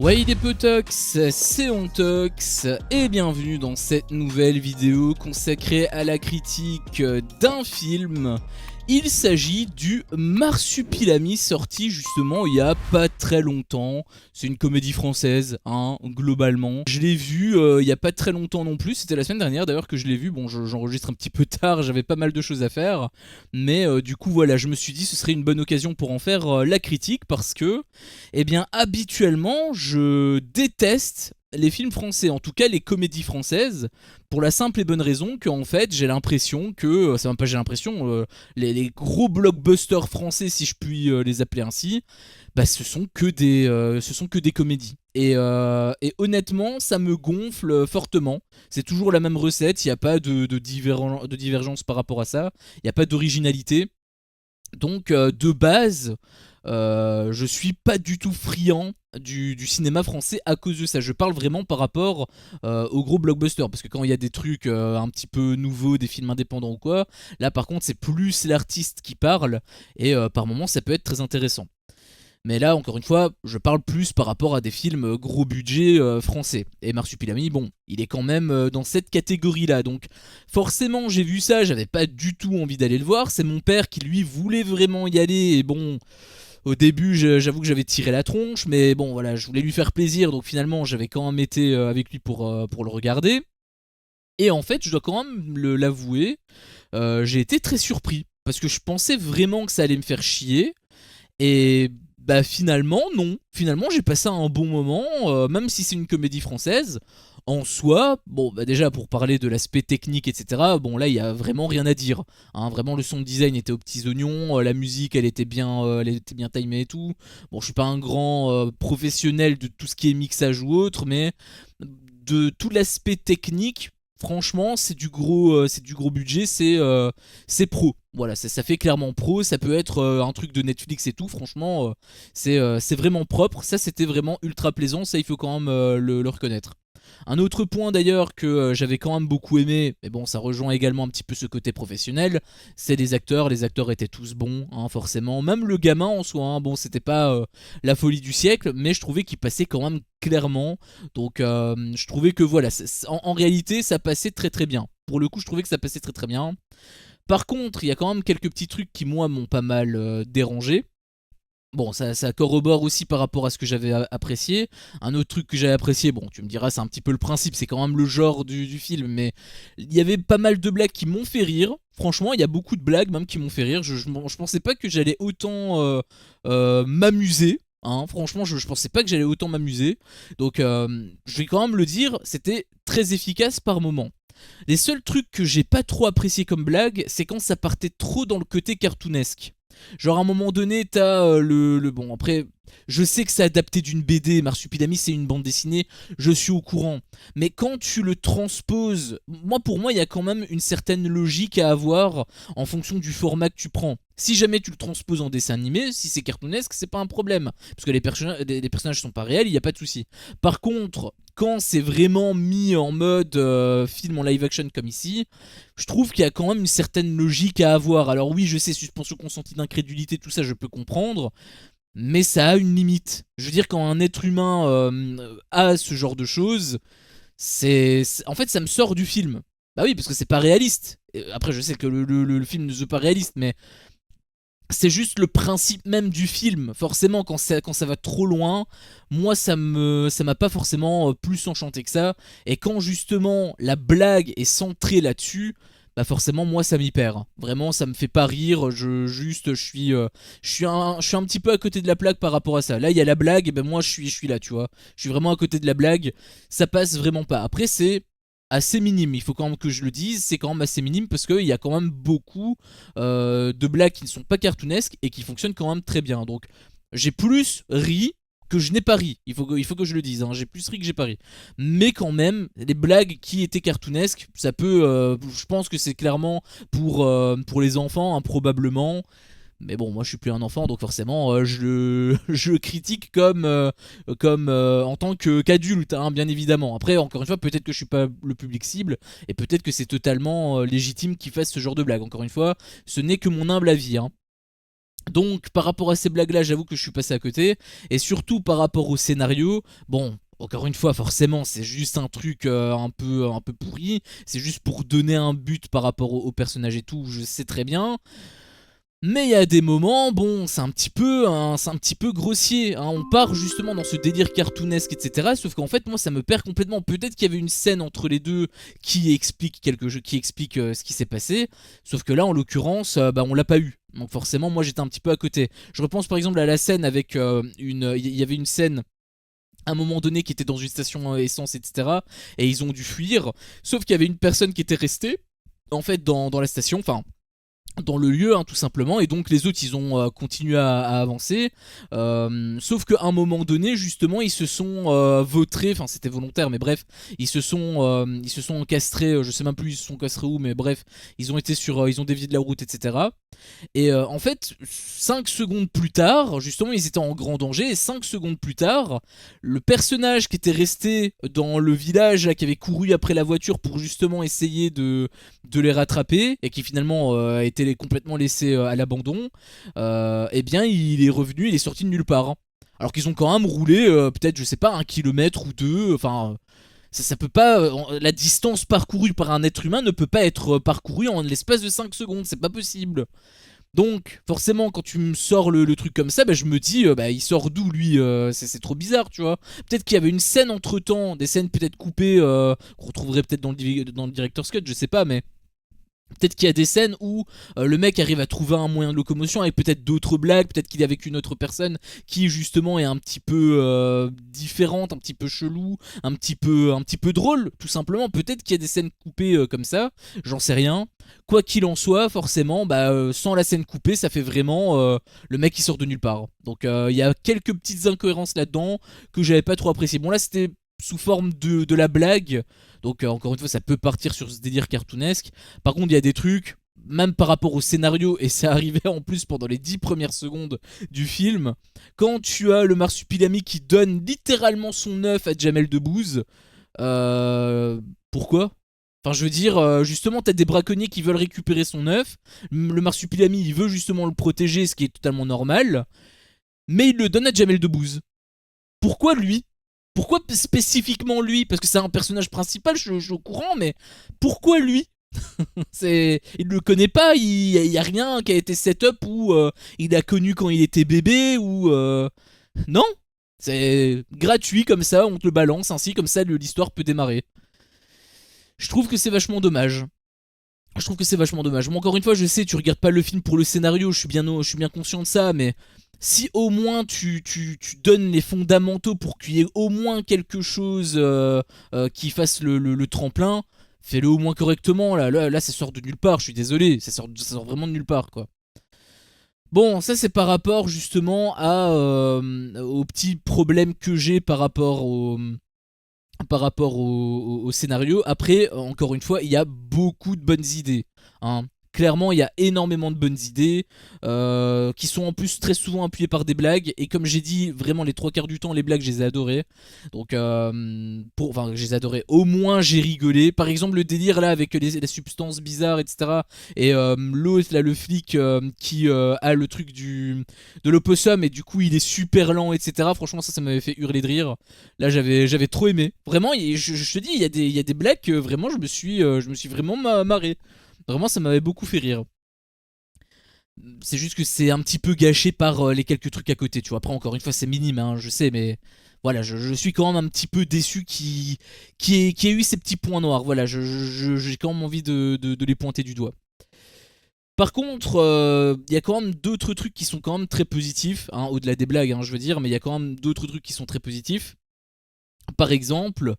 Ouais, des potox, c'est Ontox et bienvenue dans cette nouvelle vidéo consacrée à la critique d'un film. Il s'agit du Marsupilami, sorti justement il y a pas très longtemps. C'est une comédie française, hein, globalement. Je l'ai vu il y a pas très longtemps non plus, c'était la semaine dernière d'ailleurs que je l'ai vu. Bon, j'enregistre un petit peu tard, j'avais pas mal de choses à faire. Mais du coup voilà, je me suis dit ce serait une bonne occasion pour en faire la critique parce que, eh bien, habituellement, je déteste les films français, en tout cas les comédies françaises, pour la simple et bonne raison qu'en fait j'ai l'impression que, c'est même pas j'ai l'impression, les gros blockbusters français, si je puis les appeler ainsi, bah ce sont que des comédies. Et honnêtement, ça me gonfle fortement. C'est toujours la même recette, il n'y a pas de divergence par rapport à ça, il n'y a pas d'originalité. Donc de base, je suis pas du tout friand du cinéma français à cause de ça. Je parle vraiment par rapport aux gros blockbusters. Parce que quand il y a des trucs un petit peu nouveaux, des films indépendants ou quoi, là par contre c'est plus l'artiste qui parle. Et par moments ça peut être très intéressant. Mais là, encore une fois, je parle plus par rapport à des films gros budget français. Et Marsupilami, bon, il est quand même dans cette catégorie-là. Donc, forcément, j'ai vu ça, j'avais pas du tout envie d'aller le voir. C'est mon père qui, lui, voulait vraiment y aller. Et bon, au début, j'avoue que j'avais tiré la tronche. Mais bon, voilà, je voulais lui faire plaisir. Donc, finalement, j'avais quand même été avec lui pour le regarder. Et en fait, je dois quand même l'avouer, j'ai été très surpris. Parce que je pensais vraiment que ça allait me faire chier. Et bah finalement non, finalement j'ai passé un bon moment, même si c'est une comédie française. En soi, bon bah déjà pour parler de l'aspect technique etc, bon là il y a vraiment rien à dire, hein. Vraiment le son design était aux petits oignons, la musique elle était bien timée et tout. Bon je suis pas un grand professionnel de tout ce qui est mixage ou autre, mais de tout l'aspect technique, franchement, c'est du gros budget, c'est pro. Voilà, ça fait clairement pro. Ça peut être un truc de Netflix et tout. Franchement, c'est vraiment propre. Ça, c'était vraiment ultra plaisant. Ça, il faut quand même le reconnaître. Un autre point d'ailleurs que j'avais quand même beaucoup aimé, mais bon, ça rejoint également un petit peu ce côté professionnel, c'est les acteurs. Les acteurs étaient tous bons, hein, forcément. Même le gamin en soi, hein, bon, c'était pas la folie du siècle, mais je trouvais qu'il passait quand même clairement. Donc, je trouvais que voilà, en réalité, ça passait très très bien. Pour le coup, je trouvais que ça passait très très bien. Par contre, il y a quand même quelques petits trucs qui, moi, m'ont pas mal dérangé. Bon, ça corrobore aussi par rapport à ce que j'avais apprécié. Un autre truc que j'avais apprécié, bon, tu me diras, c'est un petit peu le principe, c'est quand même le genre du film, mais il y avait pas mal de blagues qui m'ont fait rire. Franchement, il y a beaucoup de blagues même qui m'ont fait rire. Je pensais pas que j'allais autant m'amuser. Hein. Franchement, je pensais pas que j'allais autant m'amuser. Donc, je vais quand même le dire, c'était très efficace par moment. Les seuls trucs que j'ai pas trop apprécié comme blague, c'est quand ça partait trop dans le côté cartoonesque. Genre à un moment donné, t'as bon, après, je sais que c'est adapté d'une BD, Marsupilami c'est une bande dessinée, je suis au courant. Mais quand tu le transposes, pour moi, il y a quand même une certaine logique à avoir en fonction du format que tu prends. Si jamais tu le transposes en dessin animé, si c'est cartoonesque, c'est pas un problème. Parce que les personnages sont pas réels, il n'y a pas de souci. Par contre, quand c'est vraiment mis en mode film en live action comme ici, je trouve qu'il y a quand même une certaine logique à avoir. Alors oui, je sais, suspension consentie d'incrédulité, tout ça, je peux comprendre, mais ça a une limite. Je veux dire, quand un être humain a ce genre de choses, en fait, ça me sort du film. Bah oui, parce que c'est pas réaliste. Après, je sais que le film ne se veut pas réaliste, mais c'est juste le principe même du film. Forcément, quand ça va trop loin, moi, ça m'a pas forcément plus enchanté que ça. Et quand justement la blague est centrée là-dessus, bah forcément, moi, ça m'y perd. Vraiment, ça me fait pas rire. Je suis un petit peu à côté de la plaque par rapport à ça. Là, il y a la blague, et ben moi, je suis là, tu vois. Je suis vraiment à côté de la blague. Ça passe vraiment pas. Après, c'est assez minime, il faut quand même que je le dise, c'est quand même assez minime parce qu'il y a quand même beaucoup de blagues qui ne sont pas cartoonesques et qui fonctionnent quand même très bien. Donc j'ai plus ri que je n'ai pas ri, il faut que je le dise, hein. J'ai plus ri que j'ai pas ri. Mais quand même, les blagues qui étaient cartoonesques, ça peut, je pense que c'est clairement pour les enfants, hein, probablement. Mais bon, moi je suis plus un enfant, donc forcément je le critique comme en tant qu'adulte, hein, bien évidemment. Après, encore une fois, peut-être que je suis pas le public cible, et peut-être que c'est totalement légitime qu'il fasse ce genre de blague. Encore une fois, ce n'est que mon humble avis, hein. Donc par rapport à ces blagues là, j'avoue que je suis passé à côté. Et surtout par rapport au scénario, bon, encore une fois, forcément, c'est juste un truc un peu pourri. C'est juste pour donner un but par rapport au personnage et tout, je sais très bien. Mais il y a des moments, bon, c'est un petit peu grossier, hein. On part justement dans ce délire cartoonesque, etc. Sauf qu'en fait, moi, ça me perd complètement. Peut-être qu'il y avait une scène entre les deux qui explique quelque chose, qui explique ce qui s'est passé. Sauf que là, en l'occurrence, bah, on l'a pas eu. Donc forcément, moi, j'étais un petit peu à côté. Je repense par exemple à la scène avec il y avait une scène à un moment donné qui était dans une station essence, etc. Et ils ont dû fuir. Sauf qu'il y avait une personne qui était restée, en fait, dans la station. Enfin, dans le lieu, hein, tout simplement, et donc les autres ils ont continué à avancer, sauf qu'à un moment donné justement ils se sont vautrés, enfin c'était volontaire mais bref, ils se sont encastrés, je sais même plus ils se sont encastrés où, mais bref, ils ont été ils ont dévié de la route, etc. Et en fait, 5 secondes plus tard, justement, ils étaient en grand danger. Et 5 secondes plus tard, le personnage qui était resté dans le village, là, qui avait couru après la voiture pour justement essayer de les rattraper, et qui finalement a été complètement laissé à l'abandon, eh bien, il est revenu, il est sorti de nulle part, hein. Alors qu'ils ont quand même roulé, peut-être, je sais pas, 1 kilomètre ou deux, enfin. Ça peut pas. La distance parcourue par un être humain ne peut pas être parcourue en l'espace de 5 secondes, c'est pas possible. Donc, forcément, quand tu me sors le truc comme ça, bah, je me dis, bah, il sort d'où lui, c'est trop bizarre, tu vois. Peut-être qu'il y avait une scène entre temps, des scènes peut-être coupées, qu'on retrouverait peut-être dans le Director's Cut, je sais pas, mais peut-être qu'il y a des scènes où le mec arrive à trouver un moyen de locomotion avec peut-être d'autres blagues, peut-être qu'il est avec une autre personne qui justement est un petit peu différente, un petit peu chelou, un petit peu drôle, tout simplement. Peut-être qu'il y a des scènes coupées comme ça, j'en sais rien. Quoi qu'il en soit, forcément, bah, sans la scène coupée, ça fait vraiment le mec qui sort de nulle part. Donc il y a quelques petites incohérences là-dedans que j'avais pas trop apprécié. Bon là c'était sous forme de la blague. Donc encore une fois, ça peut partir sur ce délire cartoonesque. Par contre, il y a des trucs, même par rapport au scénario, et ça arrivait en plus pendant les 10 premières secondes du film, quand tu as le marsupilami qui donne littéralement son œuf à Jamel Debbouze, pourquoi? Enfin, je veux dire, justement, t'as des braconniers qui veulent récupérer son œuf, le marsupilami, il veut justement le protéger, ce qui est totalement normal, mais il le donne à Jamel Debbouze. Pourquoi lui? Pourquoi spécifiquement lui? Parce que c'est un personnage principal, je suis au courant, mais pourquoi lui? Il ne le connaît pas, il y a rien qui a été set up ou il a connu quand il était bébé ou non, c'est gratuit comme ça, on te le balance ainsi comme ça l'histoire peut démarrer. Je trouve que c'est vachement dommage. Je trouve que c'est vachement dommage. Bon, encore une fois, je sais, tu regardes pas le film pour le scénario, je suis bien conscient de ça, mais si au moins tu donnes les fondamentaux pour qu'il y ait au moins quelque chose qui fasse le tremplin, fais-le au moins correctement. Là, ça sort de nulle part, je suis désolé, ça sort vraiment de nulle part, quoi. Bon, ça c'est par rapport justement aux petits problèmes que j'ai par rapport au scénario. Après, encore une fois, il y a beaucoup de bonnes idées, hein. Clairement, il y a énormément de bonnes idées qui sont en plus très souvent appuyées par des blagues. Et comme j'ai dit, vraiment les 3 quarts du temps, les blagues, je les ai adorées. Donc, enfin, je les ai adorées. Au moins, j'ai rigolé. Par exemple, le délire là avec les substances bizarres, etc. Et l'autre, là, le flic qui a le truc de l'opossum et du coup, il est super lent, etc. Franchement, ça m'avait fait hurler de rire. Là, j'avais trop aimé. Vraiment, je te dis, il y a des blagues que vraiment, je me suis vraiment marré. Vraiment, ça m'avait beaucoup fait rire. C'est juste que c'est un petit peu gâché par les quelques trucs à côté, tu vois. Après, encore une fois, c'est minime, hein, je sais, mais voilà, je suis quand même un petit peu déçu qui ait eu ces petits points noirs. Voilà, j'ai quand même envie de les pointer du doigt. Par contre, il y a quand même d'autres trucs qui sont quand même très positifs, hein, au-delà des blagues, hein, je veux dire, mais il y a quand même d'autres trucs qui sont très positifs. Par exemple,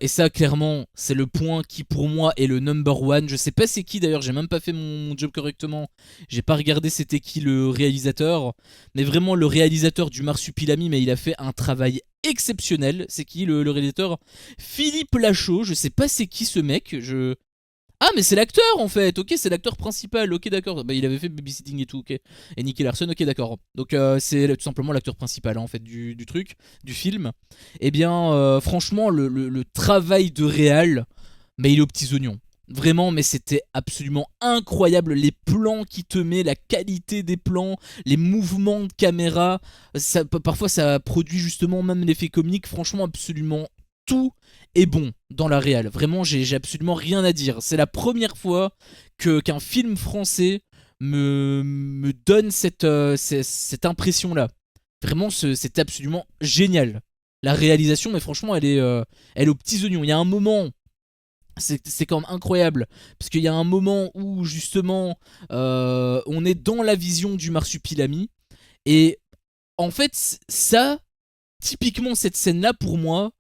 et ça clairement c'est le point qui pour moi est le number one. Je sais pas c'est qui d'ailleurs, j'ai même pas fait mon job correctement. J'ai pas regardé c'était qui le réalisateur. Mais vraiment le réalisateur du Marsupilami, mais il a fait un travail exceptionnel. C'est qui le réalisateur? Philippe Lachaud, je sais pas c'est qui ce mec. Ah mais c'est l'acteur en fait, ok c'est l'acteur principal, ok d'accord, bah, il avait fait Babysitting et tout, ok, et Nicky Larson, ok d'accord, donc c'est tout simplement l'acteur principal hein, en fait du truc, du film. Et bien franchement le travail de réal, mais il est aux petits oignons. Vraiment, mais c'était absolument incroyable. Les plans qu'il te met, la qualité des plans, les mouvements de caméra. Parfois, ça produit justement même l'effet comique. Franchement, absolument tout est bon dans la réal. Vraiment, j'ai absolument rien à dire. C'est la première fois qu'un film français me donne cette impression-là. Vraiment, c'est absolument génial. La réalisation, mais franchement, elle est aux petits oignons. Il y a un moment, c'est quand même incroyable, parce qu'il y a un moment où justement, on est dans la vision du marsupilami, et en fait, ça, typiquement cette scène-là, pour moi,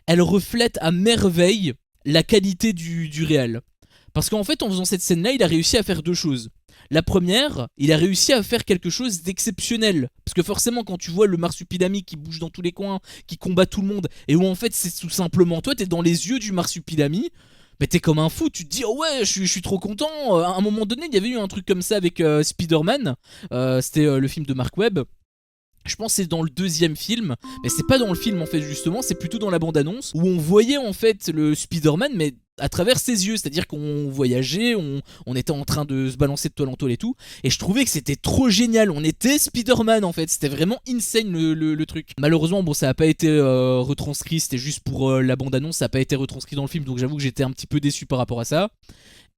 elle reflète à merveille la qualité du réal. Parce qu'en fait, en faisant cette scène-là, il a réussi à faire deux choses. La première, il a réussi à faire quelque chose d'exceptionnel. Parce que forcément, quand tu vois le marsupilami qui bouge dans tous les coins, qui combat tout le monde, et où en fait, c'est tout simplement toi, t'es dans les yeux du marsupilami, mais t'es comme un fou, tu te dis, oh ouais, je suis trop content. À un moment donné, il y avait eu un truc comme ça avec Spider-Man. C'était le film de Mark Webb. Je pense que c'est dans le deuxième film, mais c'est pas dans le film en fait justement, c'est plutôt dans la bande-annonce où on voyait en fait le Spider-Man mais à travers ses yeux, c'est-à-dire qu'on voyageait, on était en train de se balancer de toile en toile et tout, et je trouvais que c'était trop génial, on était Spider-Man en fait, c'était vraiment insane le truc. Malheureusement bon ça a pas été retranscrit, c'était juste pour la bande-annonce, ça a pas été retranscrit dans le film, donc j'avoue que j'étais un petit peu déçu par rapport à ça.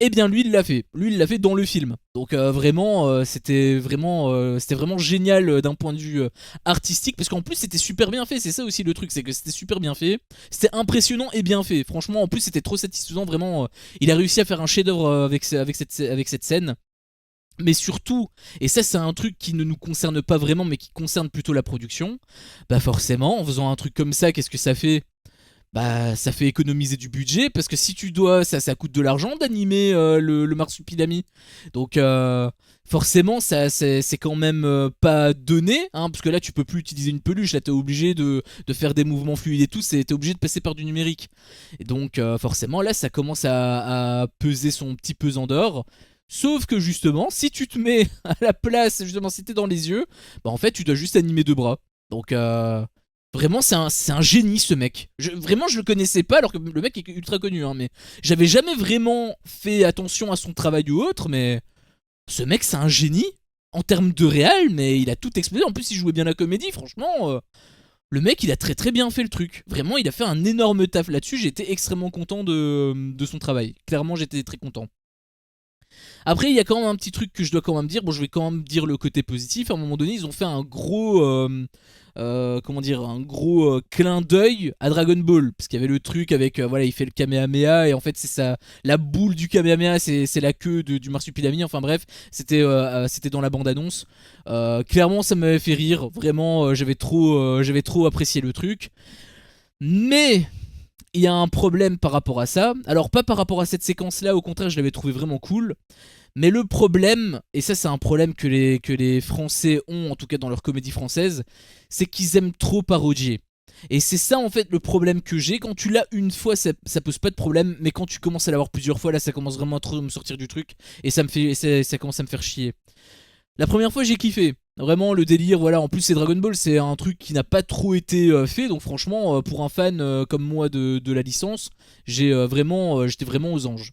Eh bien lui il l'a fait, lui il l'a fait dans le film. Donc vraiment c'était vraiment génial d'un point de vue artistique parce qu'en plus c'était super bien fait, c'est ça aussi le truc, c'est que c'était super bien fait, c'était impressionnant et bien fait. Franchement en plus c'était trop satisfaisant, vraiment il a réussi à faire un chef-d'œuvre avec cette scène. Mais surtout, et ça c'est un truc qui ne nous concerne pas vraiment mais qui concerne plutôt la production, bah forcément en faisant un truc comme ça, qu'est-ce que ça fait? Bah ça fait économiser du budget parce que si tu dois ça coûte de l'argent d'animer le marsupilami, donc forcément ça c'est quand même pas donné hein, parce que là tu peux plus utiliser une peluche, là t'es obligé de faire des mouvements fluides et tout, t'es obligé de passer par du numérique, et donc forcément là ça commence à peser son petit pesant d'or. Sauf que justement, si tu te mets à la place, justement si t'es dans les yeux, bah en fait tu dois juste animer deux bras. Donc vraiment, c'est un génie ce mec. Vraiment, je le connaissais pas alors que le mec est ultra connu. Hein, mais j'avais jamais vraiment fait attention à son travail ou autre. Mais ce mec, c'est un génie en termes de réal. Mais il a tout explosé. En plus, il jouait bien la comédie. Franchement, le mec, il a très très bien fait le truc. Vraiment, il a fait un énorme taf là-dessus. J'étais extrêmement content de son travail. Clairement, j'étais très content. Après, il y a quand même un petit truc que je dois quand même dire. Bon, je vais quand même dire le côté positif. À un moment donné, ils ont fait un gros, comment dire, un gros clin d'œil à Dragon Ball, parce qu'il y avait le truc avec, voilà, il fait le Kamehameha et en fait c'est ça, la boule du Kamehameha, c'est la queue du marsupilami. Enfin bref, c'était dans la bande annonce. Clairement, ça m'avait fait rire. Vraiment, j'avais trop apprécié le truc. Mais il y a un problème par rapport à ça. Alors pas par rapport à cette séquence là, au contraire je l'avais trouvé vraiment cool. Mais le problème, et ça c'est un problème que les Français ont, en tout cas dans leur comédie française, c'est qu'ils aiment trop parodier. Et c'est ça en fait le problème que j'ai. Quand tu l'as une fois ça pose pas de problème, mais quand tu commences à l'avoir plusieurs fois, là ça commence vraiment à trop me sortir du truc. Et ça commence à me faire chier. La première fois j'ai kiffé. Vraiment le délire, voilà, en plus c'est Dragon Ball, c'est un truc qui n'a pas trop été fait, donc franchement pour un fan comme moi de la licence, j'étais vraiment aux anges.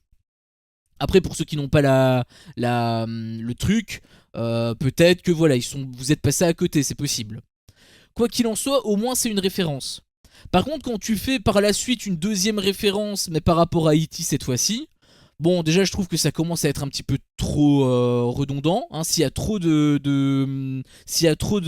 Après pour ceux qui n'ont pas le truc, peut-être que voilà, vous êtes passé à côté, c'est possible. Quoi qu'il en soit, au moins c'est une référence. Par contre quand tu fais par la suite une deuxième référence, mais par rapport à E.T. cette fois-ci, bon, déjà, je trouve que ça commence à être un petit peu trop redondant. Hein. S'il y a trop de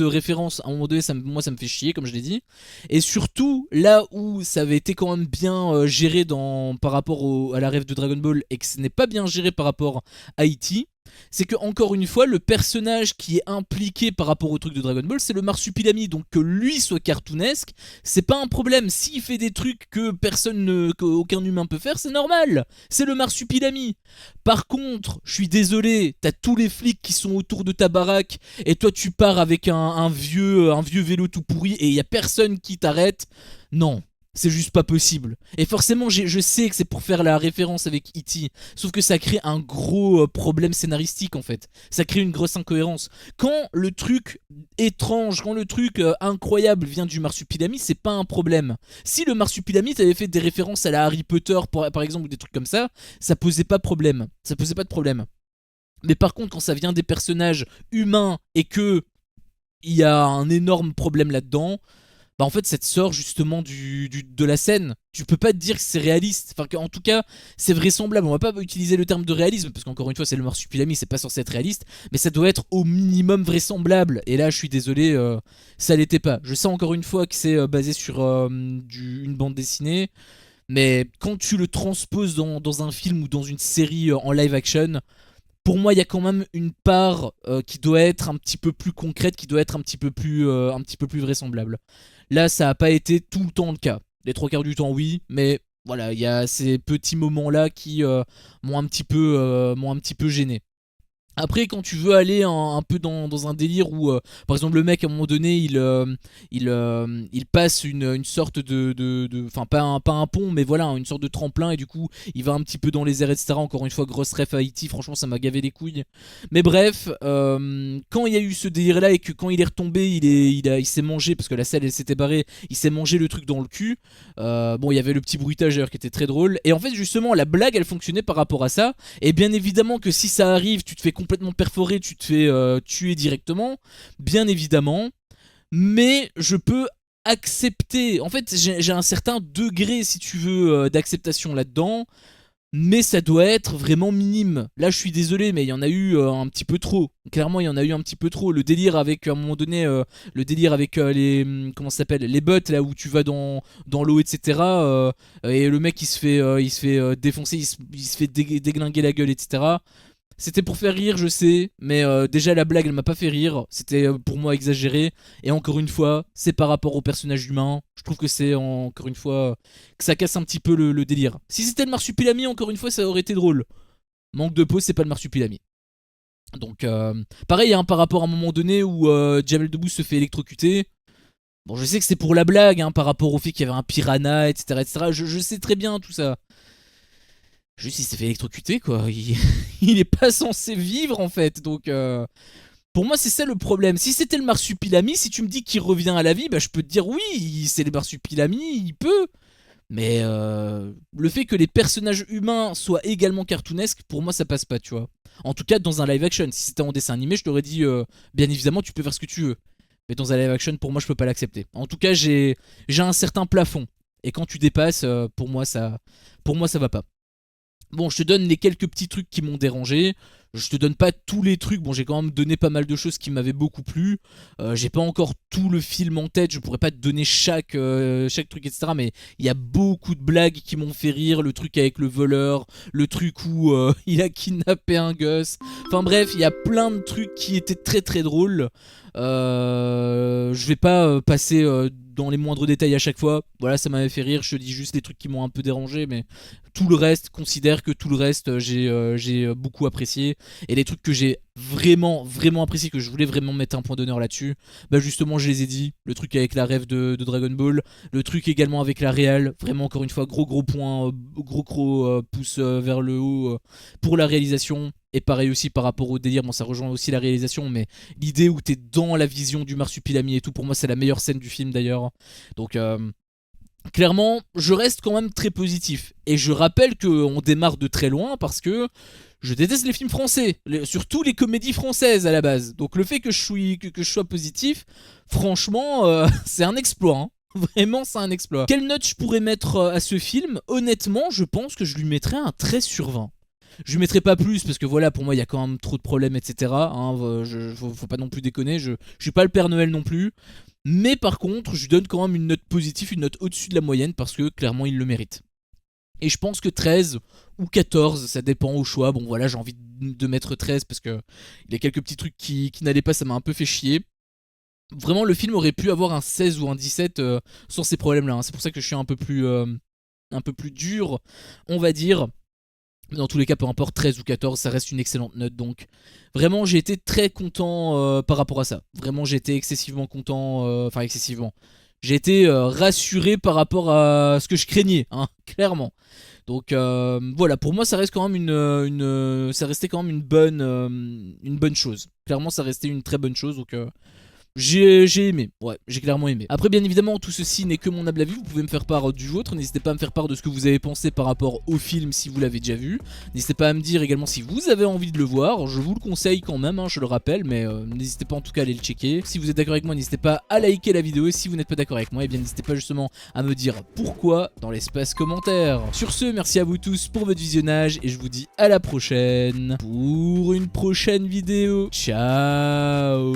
références, à un moment donné, moi, ça me fait chier, comme je l'ai dit. Et surtout, là où ça avait été quand même bien géré par rapport à la rêve de Dragon Ball et que ce n'est pas bien géré par rapport à E.T., c'est que encore une fois le personnage qui est impliqué par rapport au truc de Dragon Ball c'est le marsupilami, donc que lui soit cartoonesque c'est pas un problème. S'il fait des trucs qu'aucun humain peut faire, c'est normal, c'est le marsupilami. Par contre je suis désolé, t'as tous les flics qui sont autour de ta baraque et toi tu pars avec un vieux vélo tout pourri et y a personne qui t'arrête. Non, C'est juste pas possible. Et forcément, je sais que c'est pour faire la référence avec E.T. Sauf que ça crée un gros problème scénaristique en fait. Ça crée une grosse incohérence. Quand le truc étrange, quand le truc incroyable vient du marsupilami, c'est pas un problème. Si le marsupilami t'avait fait des références à la Harry Potter par exemple ou des trucs comme ça posait pas de problème. Ça posait pas de problème. Mais par contre, quand ça vient des personnages humains et que il y a un énorme problème là-dedans, bah en fait ça te sort justement de la scène. Tu peux pas te dire que c'est réaliste. Enfin, en tout cas, c'est vraisemblable. On va pas utiliser le terme de réalisme parce qu'encore une fois, c'est le marsupilami, c'est pas censé être réaliste, mais ça doit être au minimum vraisemblable. Et là, je suis désolé, ça l'était pas. Je sais encore une fois que c'est basé sur une bande dessinée, mais quand tu le transposes dans un film ou dans une série en live action, pour moi, il y a quand même une part qui doit être un petit peu plus concrète, qui doit être un petit peu plus vraisemblable. Là, ça n'a pas été tout le temps le cas. Les trois quarts du temps, oui, mais voilà, il y a ces petits moments-là qui m'ont un petit peu gêné. Après, quand tu veux aller un peu dans un délire où, par exemple, le mec, à un moment donné, il passe une sorte enfin, pas un pont, mais voilà, une sorte de tremplin, et du coup, il va un petit peu dans les airs, etc. Encore une fois, grosse ref à Haïti, franchement, ça m'a gavé les couilles. Mais bref, quand il y a eu ce délire-là, et que quand il est retombé, il s'est mangé, parce que la selle, elle s'était barrée, il s'est mangé le truc dans le cul. Bon, il y avait le petit bruitage d'ailleurs qui était très drôle. Et en fait, justement, la blague, elle fonctionnait par rapport à ça. Et bien évidemment que si ça arrive, tu te fais complètement perforé, tu te fais tuer directement, bien évidemment. Mais je peux accepter. En fait, j'ai un certain degré, si tu veux, d'acceptation là-dedans. Mais ça doit être vraiment minime. Là, je suis désolé, mais il y en a eu un petit peu trop. Clairement, il y en a eu un petit peu trop. Le délire avec, à un moment donné, le délire avec comment ça s'appelle, les bottes, là où tu vas dans l'eau, etc. Et le mec, il se fait défoncer, il se fait déglinguer la gueule, etc. C'était pour faire rire, je sais, mais déjà la blague elle m'a pas fait rire, c'était pour moi exagéré. Et encore une fois, c'est par rapport au personnage humain. Je trouve que c'est encore une fois que ça casse un petit peu le délire. Si c'était le marsupilami, encore une fois, ça aurait été drôle. Manque de peau, c'est pas le marsupilami. Donc pareil, hein, par rapport à un moment donné où Jamel Debbouze se fait électrocuter. Bon, je sais que c'est pour la blague, hein, par rapport au fait qu'il y avait un piranha, etc., etc. Je sais très bien tout ça. Juste, il s'est fait électrocuter, quoi. Il est pas censé vivre, en fait. Donc, pour moi, c'est ça le problème. Si c'était le marsupilami, si tu me dis qu'il revient à la vie, bah, je peux te dire oui, c'est le marsupilami, il peut. Mais le fait que les personnages humains soient également cartoonesques, pour moi, ça passe pas, tu vois. En tout cas, dans un live action. Si c'était en dessin animé, je t'aurais dit, bien évidemment, tu peux faire ce que tu veux. Mais dans un live action, pour moi, je peux pas l'accepter. En tout cas, j'ai un certain plafond. Et quand tu dépasses, pour moi, ça va pas. Bon, je te donne les quelques petits trucs qui m'ont dérangé. Je te donne pas tous les trucs. Bon, j'ai quand même donné pas mal de choses qui m'avaient beaucoup plu. J'ai pas encore tout le film en tête. Je pourrais pas te donner chaque truc, etc. Mais il y a beaucoup de blagues qui m'ont fait rire. Le truc avec le voleur, le truc où il a kidnappé un gosse. Enfin bref, il y a plein de trucs qui étaient très très drôles. Je vais pas passer dans les moindres détails à chaque fois. Voilà, ça m'avait fait rire. Je te dis juste les trucs qui m'ont un peu dérangé, mais tout le reste, considère que tout le reste, j'ai beaucoup apprécié. Et les trucs que j'ai vraiment, vraiment apprécié, que je voulais vraiment mettre un point d'honneur là-dessus, bah justement, je les ai dit. Le truc avec la rêve de Dragon Ball, le truc également avec la réal. Vraiment, encore une fois, gros point, gros pouce vers le haut pour la réalisation. Et pareil aussi par rapport au délire, bon ça rejoint aussi la réalisation, mais l'idée où t'es dans la vision du marsupilami et tout, pour moi c'est la meilleure scène du film d'ailleurs. Donc clairement, je reste quand même très positif. Et je rappelle qu'on démarre de très loin parce que je déteste les films français, surtout les comédies françaises à la base. Donc le fait que je sois positif, franchement, c'est un exploit. Hein. Vraiment, c'est un exploit. Quelle note je pourrais mettre à ce film? Honnêtement, je pense que je lui mettrais un 13 sur 20. Je lui mettrai pas plus parce que voilà, pour moi il y a quand même trop de problèmes, etc. Hein, faut pas non plus déconner, je suis pas le Père Noël non plus. Mais par contre, je lui donne quand même une note positive, une note au-dessus de la moyenne parce que clairement il le mérite. Et je pense que 13 ou 14, ça dépend au choix. Bon voilà, j'ai envie de mettre 13 parce que il y a quelques petits trucs qui n'allaient pas, ça m'a un peu fait chier. Vraiment, le film aurait pu avoir un 16 ou un 17 sans ces problèmes-là. Hein. C'est pour ça que je suis un peu plus dur, on va dire. Dans tous les cas, peu importe, 13 ou 14, ça reste une excellente note. Donc, vraiment, j'ai été très content par rapport à ça. Vraiment, j'ai été excessivement content. Enfin, excessivement. j'ai été rassuré par rapport à ce que je craignais, hein, clairement. Donc voilà, pour moi ça reste quand même ça restait quand même une bonne chose. Clairement ça restait une très bonne chose, donc j'ai aimé, ouais, j'ai clairement aimé. Après bien évidemment tout ceci n'est que mon humble avis, vous pouvez me faire part du vôtre, n'hésitez pas à me faire part de ce que vous avez pensé par rapport au film si vous l'avez déjà vu. N'hésitez pas à me dire également si vous avez envie de le voir, je vous le conseille quand même, hein, je le rappelle, mais n'hésitez pas en tout cas à aller le checker. Si vous êtes d'accord avec moi, n'hésitez pas à liker la vidéo, et si vous n'êtes pas d'accord avec moi, et bien n'hésitez pas justement à me dire pourquoi dans l'espace commentaire. Sur ce, merci à vous tous pour votre visionnage, et je vous dis à la prochaine pour une prochaine vidéo. Ciao.